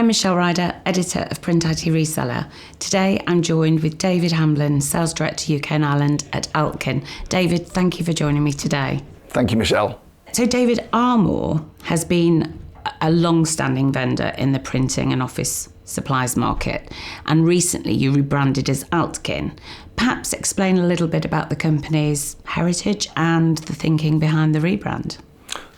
I'm Michelle Ryder, editor of Print IT Reseller. Today I'm joined with David Hamblen, Sales Director UK and Ireland at Altkin. David, thank you for joining me today. Thank you, Michelle. So David, Armour has been a long-standing vendor in the printing and office supplies market, and recently you rebranded as Altkin. Perhaps explain a little bit about the company's heritage and the thinking behind the rebrand.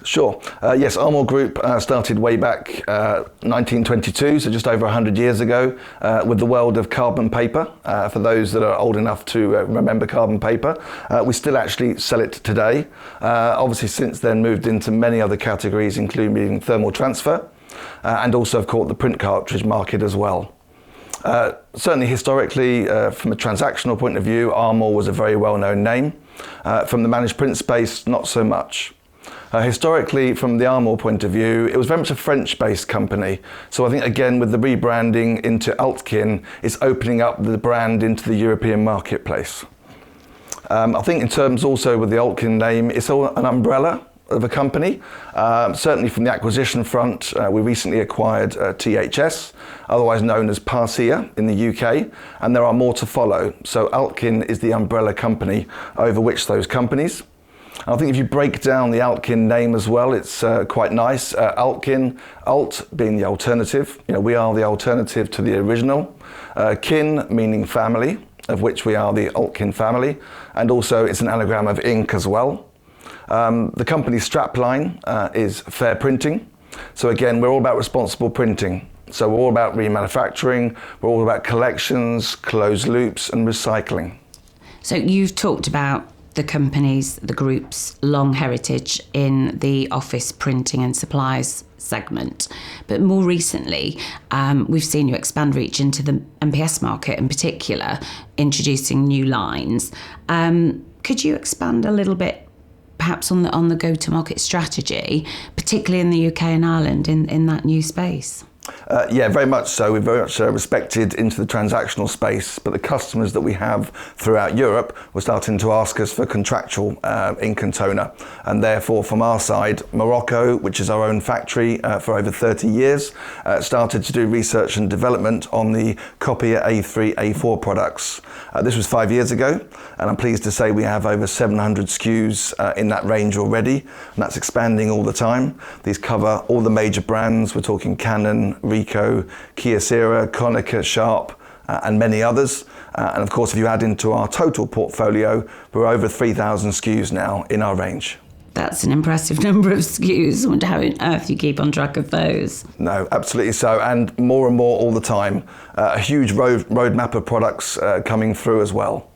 Sure. Yes, Armour Group started way back 1922, so just over 100 years ago, with the world of carbon paper. For those that are old enough to remember carbon paper, we still actually sell it today. Obviously, since then moved into many other categories, including thermal transfer, and also, of course, the print cartridge market as well. Certainly historically, from a transactional point of view, Armour was a very well-known name. From the managed print space, not so much. Historically, from the Armour point of view, it was very much a French-based company. So I think, again, with the rebranding into Altkin, it's opening up the brand into the European marketplace. I think in terms also with the Altkin name, it's all an umbrella of a company. Certainly from the acquisition front, we recently acquired THS, otherwise known as Parcia in the UK, and there are more to follow. So Altkin is the umbrella company over which those companies. I think if you break down the Altkin name as well, it's quite nice. Altkin, alt being the alternative. We are the alternative to the original. Kin meaning family, of which we are the Altkin family. And also it's an anagram of ink as well. The company's strapline is fair printing. So again, we're all about responsible printing. So we're all about remanufacturing. We're all about collections, closed loops and recycling. So you've talked about the group's long heritage in the office printing and supplies segment. But more recently, we've seen you expand reach into the MPS market in particular, introducing new lines. Could you expand a little bit perhaps on the go-to-market strategy, particularly in the UK and Ireland in that new space? Yeah, very much so. We're very much respected into the transactional space, but the customers that we have throughout Europe were starting to ask us for contractual ink and toner. And therefore, from our side, Morocco, which is our own factory for over 30 years, started to do research and development on the copier A3, A4 products. This was 5 years ago, and I'm pleased to say we have over 700 SKUs in that range already, and that's expanding all the time. These cover all the major brands. We're talking Canon, Ricoh, Kyocera, Konica, Sharp, and many others. And of course, if you add into our total portfolio, we're over 3,000 SKUs now in our range. That's an impressive number of SKUs. I wonder how on earth you keep on track of those. No, absolutely so, and more all the time. A huge roadmap of products coming through as well.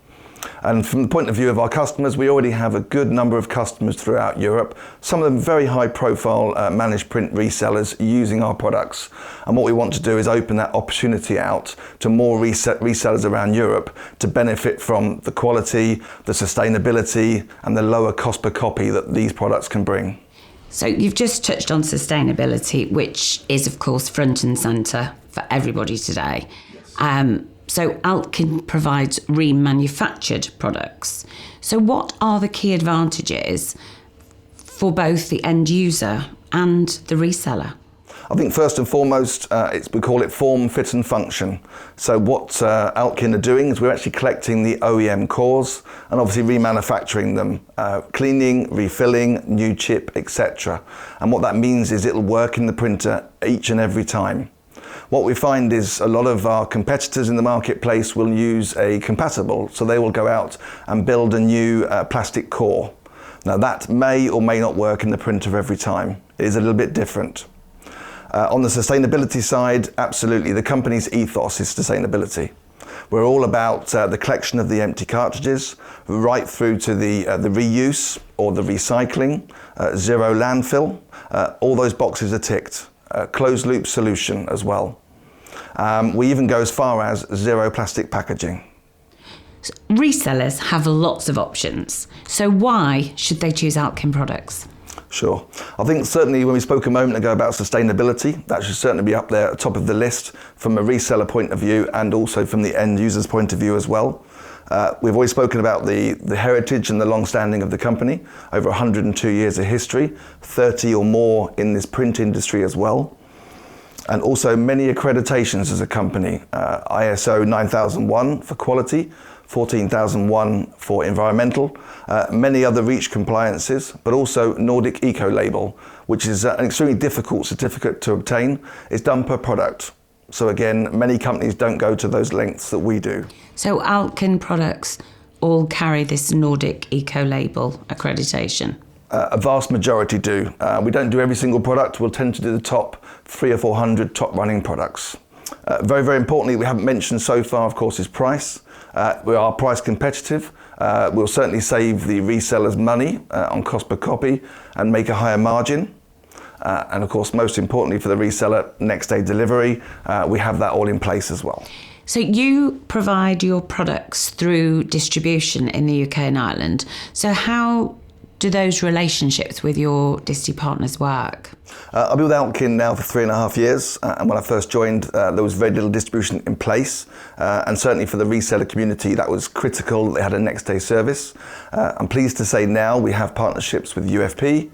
And from the point of view of our customers, we already have a good number of customers throughout Europe, some of them very high profile managed print resellers using our products. And what we want to do is open that opportunity out to more resellers around Europe to benefit from the quality, the sustainability and the lower cost per copy that these products can bring. So you've just touched on sustainability, which is of course front and centre for everybody today. So Altkin provides remanufactured products. So what are the key advantages for both the end user and the reseller? I think first and foremost, we call it form, fit and function. So what Altkin are doing is we're actually collecting the OEM cores and obviously remanufacturing them, cleaning, refilling, new chip, etc. And what that means is it'll work in the printer each and every time. What we find is a lot of our competitors in the marketplace will use a compatible, so they will go out and build a new plastic core. Now that may or may not work in the printer every time. It is a little bit different. On the sustainability side, absolutely, the company's ethos is sustainability. We're all about the collection of the empty cartridges, right through to the reuse or the recycling, zero landfill. All those boxes are ticked. Closed loop solution as well. We even go as far as zero plastic packaging. So resellers have lots of options. So why should they choose Altkin products? Sure. I think certainly when we spoke a moment ago about sustainability, that should certainly be up there at the top of the list from a reseller point of view and also from the end user's point of view as well. We've always spoken about the heritage and the long-standing of the company, over 102 years of history, 30 or more in this print industry as well. And also many accreditations as a company, ISO 9001 for quality, 14001 for environmental, many other REACH compliances, but also Nordic Eco-label, which is an extremely difficult certificate to obtain. It's done per product. So again, many companies don't go to those lengths that we do. So Altkin products all carry this Nordic Eco-label accreditation? A vast majority do. We don't do every single product. We'll tend to do the top 300 or 400 top running products. Very, very importantly, we haven't mentioned so far, of course, is price. We are price competitive. We'll certainly save the resellers money on cost per copy and make a higher margin. And of course, most importantly for the reseller, next day delivery, we have that all in place as well. So you provide your products through distribution in the UK and Ireland. So how do those relationships with your disti partners work? I've been with Altkin now for 3.5 years, and when I first joined, there was very little distribution in place, and certainly for the reseller community, that was critical that they had a next day service. I'm pleased to say now we have partnerships with UFP,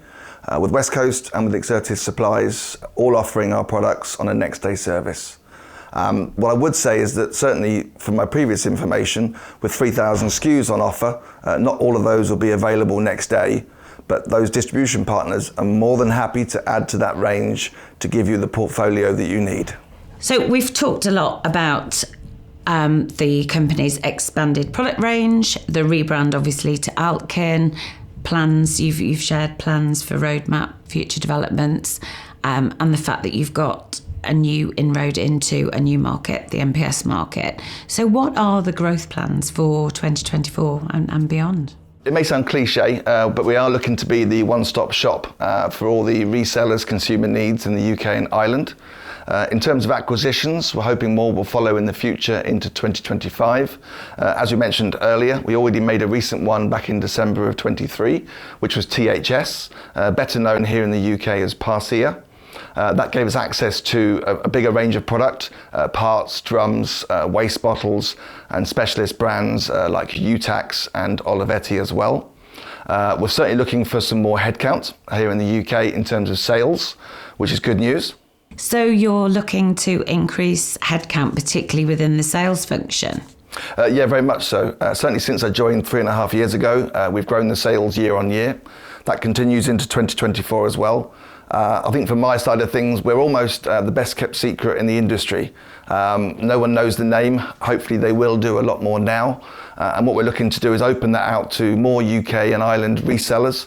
with West Coast and with Exertis Supplies, all offering our products on a next day service. What I would say is that certainly from my previous information, with 3,000 SKUs on offer, not all of those will be available next day, but those distribution partners are more than happy to add to that range to give you the portfolio that you need. So we've talked a lot about the company's expanded product range, the rebrand obviously to Altkin, plans, you've shared plans for roadmap, future developments, and the fact that you've got a new inroad into a new market, the MPS market. So what are the growth plans for 2024 and beyond? It may sound cliche, but we are looking to be the one-stop shop for all the resellers' consumer needs in the UK and Ireland. In terms of acquisitions, we're hoping more will follow in the future into 2025. As we mentioned earlier, we already made a recent one back in December of 23, which was THS, better known here in the UK as Parcia. That gave us access to a bigger range of product, parts, drums, waste bottles, and specialist brands like Utax and Olivetti as well. We're certainly looking for some more headcount here in the UK in terms of sales, which is good news. So you're looking to increase headcount, particularly within the sales function? Yeah, very much so. Certainly since I joined 3.5 years ago, we've grown the sales year on year. That continues into 2024 as well. I think from my side of things, we're almost the best kept secret in the industry. No one knows the name. Hopefully they will do a lot more now. And what we're looking to do is open that out to more UK and Ireland resellers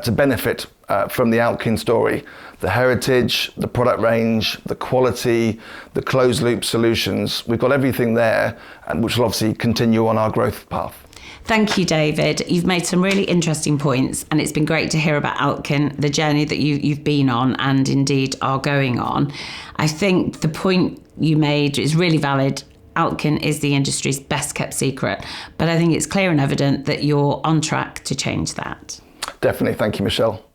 to benefit from the Altkin story. The heritage, the product range, the quality, the closed loop solutions. We've got everything there, and which will obviously continue on our growth path. Thank you, David. You've made some really interesting points, and it's been great to hear about Altkin, the journey that you've been on and indeed are going on. I think the point you made is really valid. Altkin is the industry's best kept secret, but I think it's clear and evident that you're on track to change that. Definitely. Thank you, Michelle.